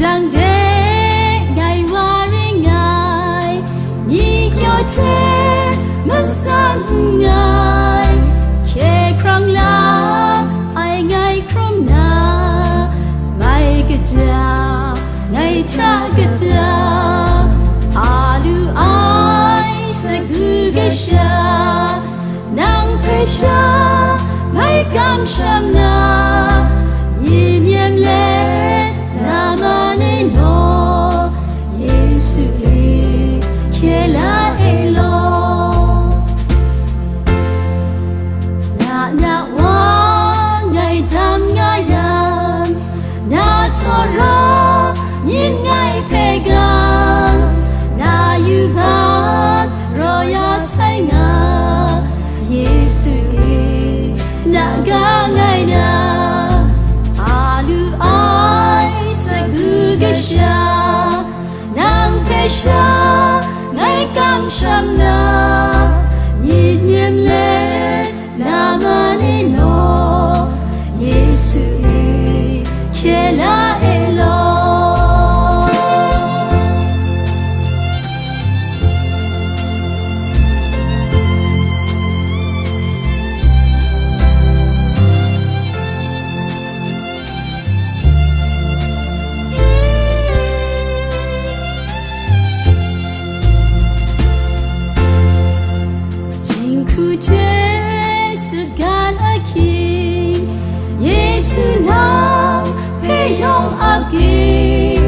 Dang de gai wari ngai ni kyo che masan ngai ke krang la ai ngai krom na mai gja ngai cha gja alu ai se gu ge sha nang pe sha ngai kam sham na yin yem le Sora nhìn ngay pegang na yubat roya sainga Yesu na ga ngay na alu ai sa gugesha nang pesha ngay kam sham na nhìn nyem le na manino Yesu Kela elo Jinku Jesu gan aki Yesu nam Yong agi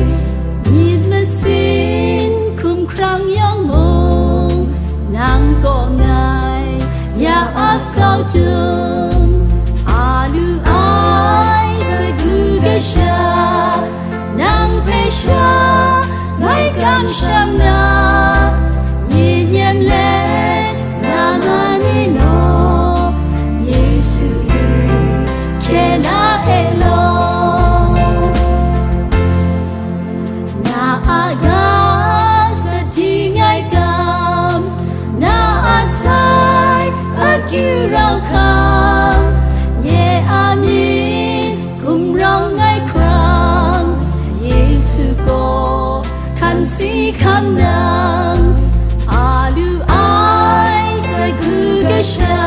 Mid masin kum krang yang mong Nang ko ngai Ya ap kau jung Alu ai sa gu ge sha Nang pe sha Ngai kam sham na Yin yem le Na mani no Yesu ke la elo Rau kham ye amin kum rau ngai krang Yesu ko kan si kham nang alu ai sa gu ge sha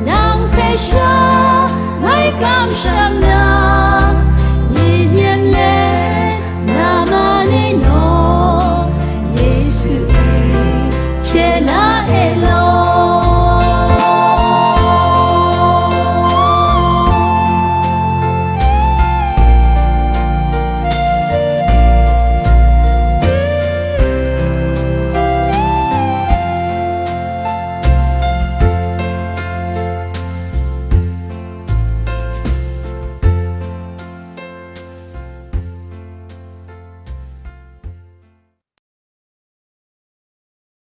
nang pe sha ngai kam sham